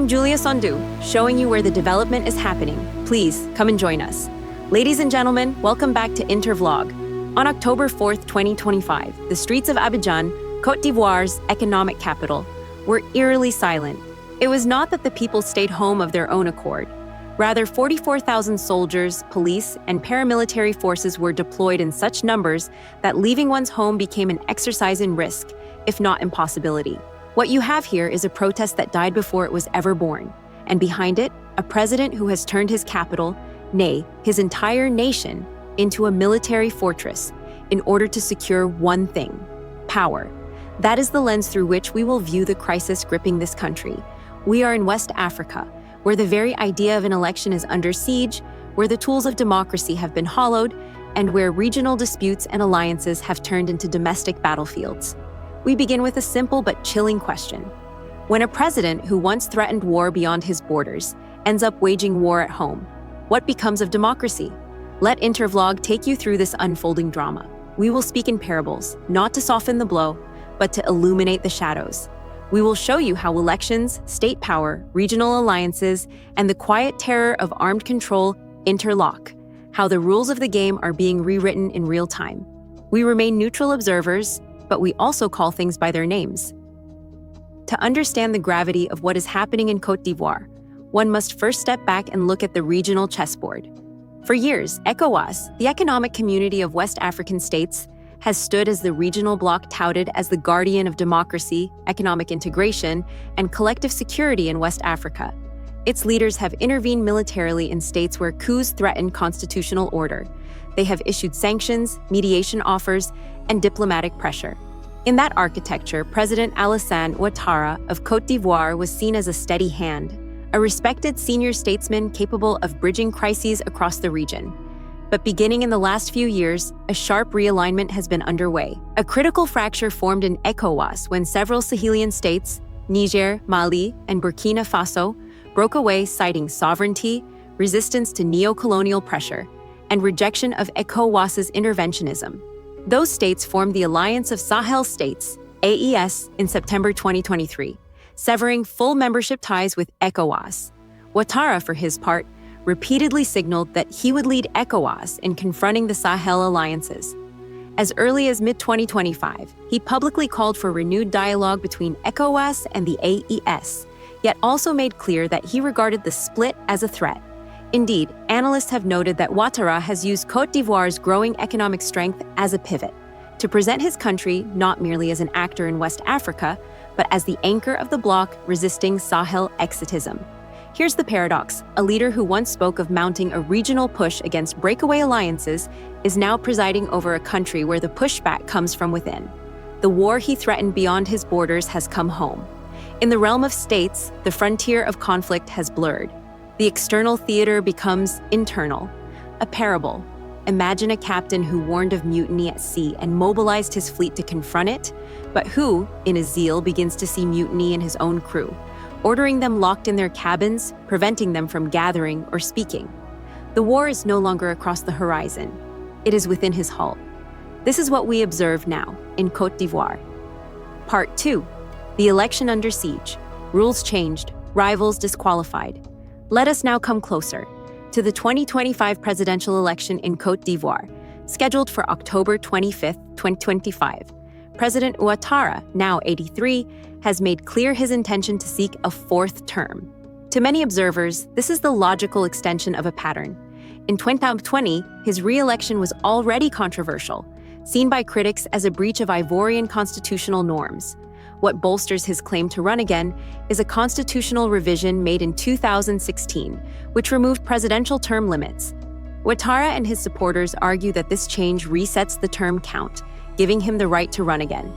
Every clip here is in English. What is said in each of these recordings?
I'm Julia Sondu, showing you where the development is happening. Please, come and join us. Ladies and gentlemen, welcome back to Intervlog. On October 4th, 2025, the streets of Abidjan, Côte d'Ivoire's economic capital, were eerily silent. It was not that the people stayed home of their own accord. Rather, 44,000 soldiers, police, and paramilitary forces were deployed in such numbers that leaving one's home became an exercise in risk, if not impossibility. What you have here is a protest that died before it was ever born, and behind it, a president who has turned his capital, nay, his entire nation, into a military fortress in order to secure one thing: power. That is the lens through which we will view the crisis gripping this country. We are in West Africa, where the very idea of an election is under siege, where the tools of democracy have been hollowed, and where regional disputes and alliances have turned into domestic battlefields. We begin with a simple but chilling question. When a president who once threatened war beyond his borders ends up waging war at home, what becomes of democracy? Let Intervlog take you through this unfolding drama. We will speak in parables, not to soften the blow, but to illuminate the shadows. We will show you how elections, state power, regional alliances, and the quiet terror of armed control interlock, how the rules of the game are being rewritten in real time. We remain neutral observers, but we also call things by their names. To understand the gravity of what is happening in Côte d'Ivoire, one must first step back and look at the regional chessboard. For years, ECOWAS, the economic community of West African states, has stood as the regional bloc touted as the guardian of democracy, economic integration, and collective security in West Africa. Its leaders have intervened militarily in states where coups threaten constitutional order. They have issued sanctions, mediation offers, and diplomatic pressure. In that architecture, President Alassane Ouattara of Côte d'Ivoire was seen as a steady hand, a respected senior statesman capable of bridging crises across the region. But beginning in the last few years, a sharp realignment has been underway. A critical fracture formed in ECOWAS when several Sahelian states, Niger, Mali, and Burkina Faso, broke away citing sovereignty, resistance to neo-colonial pressure, and rejection of ECOWAS's interventionism. Those states formed the Alliance of Sahel States, AES, in September 2023, severing full membership ties with ECOWAS. Ouattara, for his part, repeatedly signaled that he would lead ECOWAS in confronting the Sahel alliances. As early as mid-2025, he publicly called for renewed dialogue between ECOWAS and the AES, yet also made clear that he regarded the split as a threat. Indeed, analysts have noted that Ouattara has used Côte d'Ivoire's growing economic strength as a pivot, to present his country not merely as an actor in West Africa, but as the anchor of the bloc resisting Sahel exotism. Here's the paradox. A leader who once spoke of mounting a regional push against breakaway alliances is now presiding over a country where the pushback comes from within. The war he threatened beyond his borders has come home. In the realm of states, the frontier of conflict has blurred. The external theater becomes internal. A parable. Imagine a captain who warned of mutiny at sea and mobilized his fleet to confront it, but who, in his zeal, begins to see mutiny in his own crew, ordering them locked in their cabins, preventing them from gathering or speaking. The war is no longer across the horizon. It is within his hull. This is what we observe now in Côte d'Ivoire. Part 2. The election under siege. Rules changed, rivals disqualified. Let us now come closer to the 2025 presidential election in Côte d'Ivoire, scheduled for October 25, 2025. President Ouattara, now 83, has made clear his intention to seek a fourth term. To many observers, this is the logical extension of a pattern. In 2020, his re-election was already controversial, seen by critics as a breach of Ivorian constitutional norms. What bolsters his claim to run again is a constitutional revision made in 2016, which removed presidential term limits. Ouattara and his supporters argue that this change resets the term count, giving him the right to run again.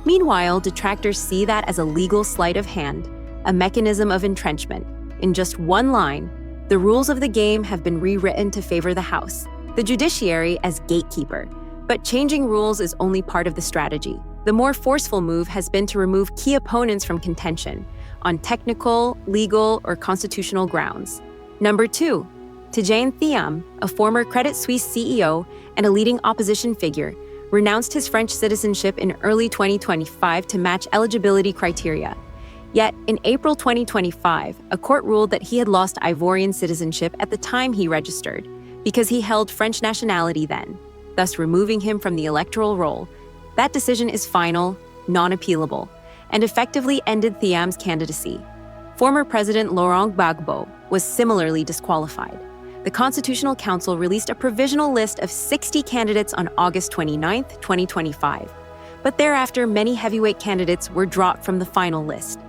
Meanwhile, detractors see that as a legal sleight of hand, a mechanism of entrenchment. In just one line, the rules of the game have been rewritten to favor the House, the judiciary as gatekeeper. But changing rules is only part of the strategy. The more forceful move has been to remove key opponents from contention on technical, legal, or constitutional grounds. Number 2, Tidjane Thiam, a former Credit Suisse CEO and a leading opposition figure, renounced his French citizenship in early 2025 to match eligibility criteria. Yet, in April 2025, a court ruled that he had lost Ivorian citizenship at the time he registered, because he held French nationality then, thus removing him from the electoral roll. That decision is final, non-appealable, and effectively ended Thiam's candidacy. Former President Laurent Gbagbo was similarly disqualified. The Constitutional Council released a provisional list of 60 candidates on August 29, 2025. But thereafter, many heavyweight candidates were dropped from the final list.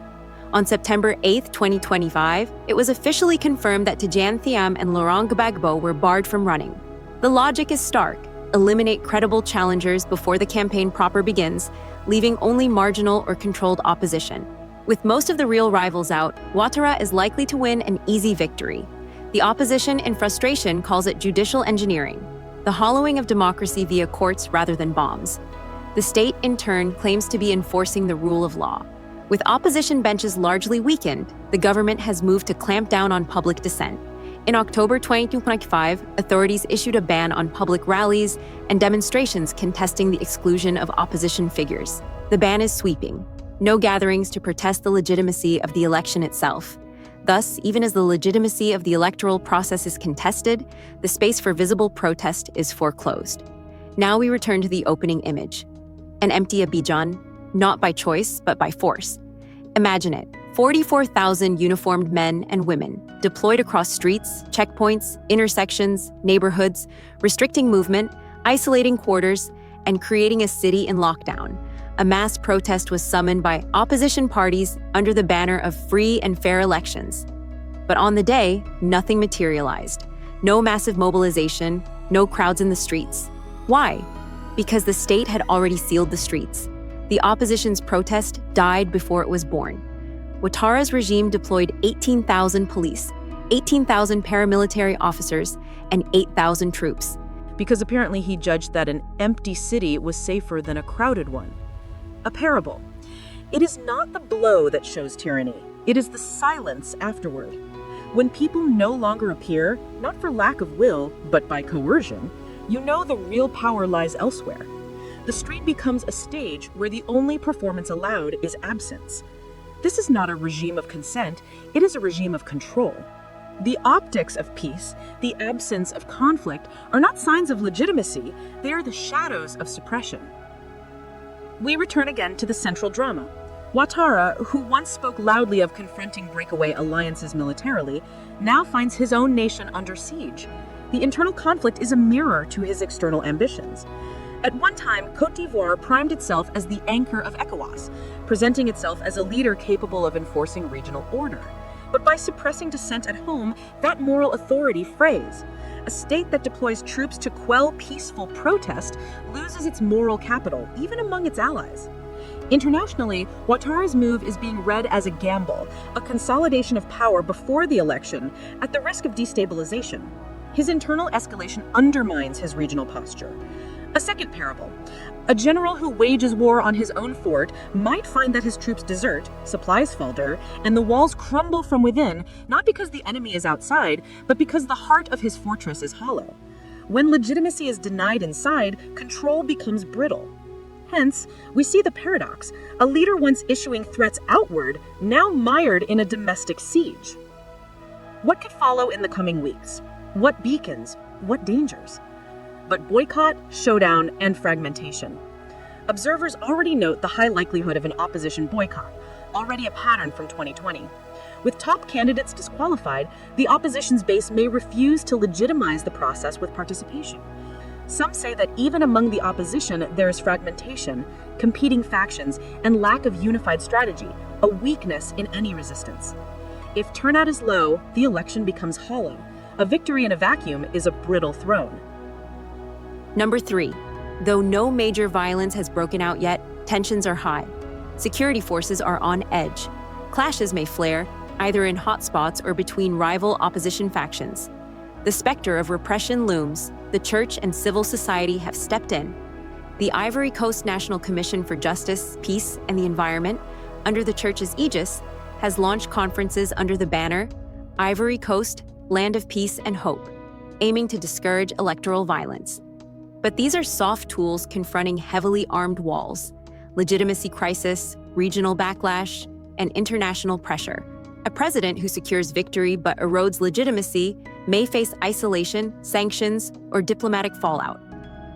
On September 8, 2025, it was officially confirmed that Tidjane Thiam and Laurent Gbagbo were barred from running. The logic is stark: eliminate credible challengers before the campaign proper begins, leaving only marginal or controlled opposition. With most of the real rivals out, Ouattara is likely to win an easy victory. The opposition, in frustration, calls it judicial engineering, the hollowing of democracy via courts rather than bombs. The state, in turn, claims to be enforcing the rule of law. With opposition benches largely weakened, the government has moved to clamp down on public dissent. In October 2025, authorities issued a ban on public rallies and demonstrations contesting the exclusion of opposition figures. The ban is sweeping. No gatherings to protest the legitimacy of the election itself. Thus, even as the legitimacy of the electoral process is contested, the space for visible protest is foreclosed. Now we return to the opening image. An empty Abidjan, not by choice, but by force. Imagine it: 44,000 uniformed men and women, deployed across streets, checkpoints, intersections, neighborhoods, restricting movement, isolating quarters, and creating a city in lockdown. A mass protest was summoned by opposition parties under the banner of free and fair elections. But on the day, nothing materialized. No massive mobilization, no crowds in the streets. Why? Because the state had already sealed the streets. The opposition's protest died before it was born. Ouattara's regime deployed 18,000 police, 18,000 paramilitary officers, and 8,000 troops. Because apparently he judged that an empty city was safer than a crowded one. A parable. It is not the blow that shows tyranny. It is the silence afterward. When people no longer appear, not for lack of will, but by coercion, you know the real power lies elsewhere. The street becomes a stage where the only performance allowed is absence. This is not a regime of consent, it is a regime of control. The optics of peace, the absence of conflict, are not signs of legitimacy, they are the shadows of suppression. We return again to the central drama. Ouattara, who once spoke loudly of confronting breakaway alliances militarily, now finds his own nation under siege. The internal conflict is a mirror to his external ambitions. At one time, Côte d'Ivoire primed itself as the anchor of ECOWAS, presenting itself as a leader capable of enforcing regional order. But by suppressing dissent at home, that moral authority frays. A state that deploys troops to quell peaceful protest loses its moral capital, even among its allies. Internationally, Ouattara's move is being read as a gamble, a consolidation of power before the election, at the risk of destabilization. His internal escalation undermines his regional posture. A second parable. A general who wages war on his own fort might find that his troops desert, supplies falter, and the walls crumble from within, not because the enemy is outside, but because the heart of his fortress is hollow. When legitimacy is denied inside, control becomes brittle. Hence, we see the paradox: a leader once issuing threats outward, now mired in a domestic siege. What could follow in the coming weeks? What beacons? What dangers? But boycott, showdown, and fragmentation. Observers already note the high likelihood of an opposition boycott, already a pattern from 2020. With top candidates disqualified, the opposition's base may refuse to legitimize the process with participation. Some say that even among the opposition, there is fragmentation, competing factions, and lack of unified strategy, a weakness in any resistance. If turnout is low, the election becomes hollow. A victory in a vacuum is a brittle throne. Number 3. Though no major violence has broken out yet, tensions are high. Security forces are on edge. Clashes may flare, either in hotspots or between rival opposition factions. The specter of repression looms. The church and civil society have stepped in. The Ivory Coast National Commission for Justice, Peace, and the Environment, under the church's aegis, has launched conferences under the banner Ivory Coast, Land of Peace and Hope, aiming to discourage electoral violence. But these are soft tools confronting heavily armed walls: legitimacy crisis, regional backlash, and international pressure. A president who secures victory but erodes legitimacy may face isolation, sanctions, or diplomatic fallout.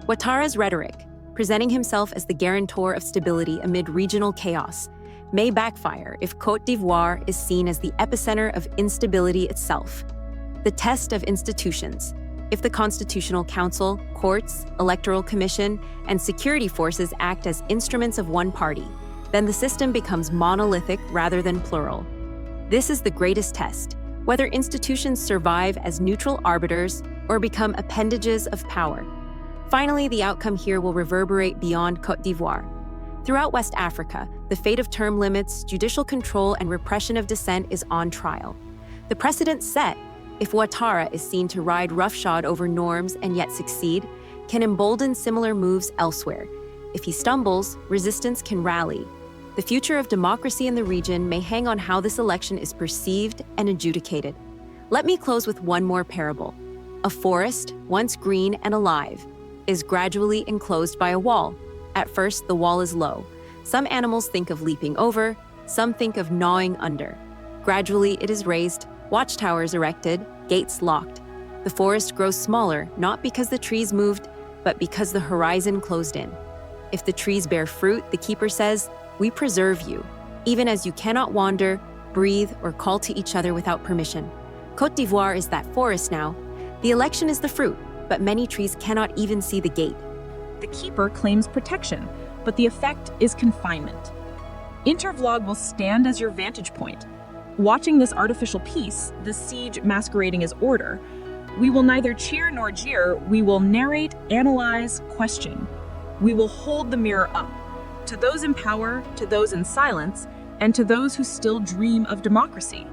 Ouattara's rhetoric, presenting himself as the guarantor of stability amid regional chaos, may backfire if Côte d'Ivoire is seen as the epicenter of instability itself. The test of institutions. If the Constitutional Council, courts, Electoral Commission, and security forces act as instruments of one party, then the system becomes monolithic rather than plural. This is the greatest test, whether institutions survive as neutral arbiters or become appendages of power. Finally, the outcome here will reverberate beyond Côte d'Ivoire. Throughout West Africa, the fate of term limits, judicial control, and repression of dissent is on trial. The precedent set, if Ouattara is seen to ride roughshod over norms and yet succeed, can embolden similar moves elsewhere. If he stumbles, resistance can rally. The future of democracy in the region may hang on how this election is perceived and adjudicated. Let me close with one more parable. A forest, once green and alive, is gradually enclosed by a wall. At first, the wall is low. Some animals think of leaping over, some think of gnawing under. Gradually, it is raised, watchtowers erected, gates locked. The forest grows smaller, not because the trees moved, but because the horizon closed in. If the trees bear fruit, the keeper says, "We preserve you, even as you cannot wander, breathe, or call to each other without permission." Côte d'Ivoire is that forest now. The election is the fruit, but many trees cannot even see the gate. The keeper claims protection, but the effect is confinement. Intervlog will stand as your vantage point. Watching this artificial peace, the siege masquerading as order, we will neither cheer nor jeer, we will narrate, analyze, question. We will hold the mirror up, to those in power, to those in silence, and to those who still dream of democracy.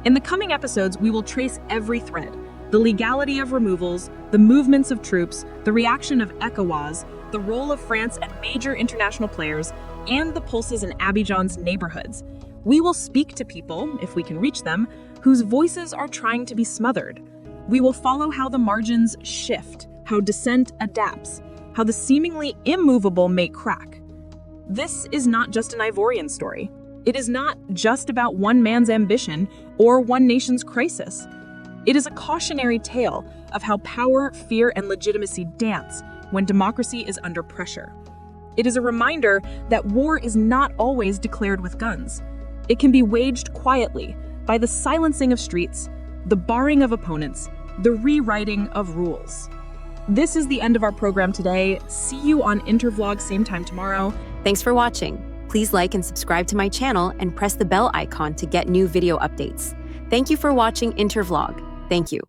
In the coming episodes, we will trace every thread: the legality of removals, the movements of troops, the reaction of ECOWAS, the role of France and major international players, and the pulses in Abidjan's neighborhoods. We will speak to people, if we can reach them, whose voices are trying to be smothered. We will follow how the margins shift, how dissent adapts, how the seemingly immovable may crack. This is not just an Ivorian story. It is not just about one man's ambition or one nation's crisis. It is a cautionary tale of how power, fear, and legitimacy dance when democracy is under pressure. It is a reminder that war is not always declared with guns. It can be waged quietly by the silencing of streets, the barring of opponents, the rewriting of rules. This is the end of our program today. See you on Intervlog same time tomorrow. Thanks for watching. Please like and subscribe to my channel and press the bell icon to get new video updates. Thank you for watching Intervlog. Thank you.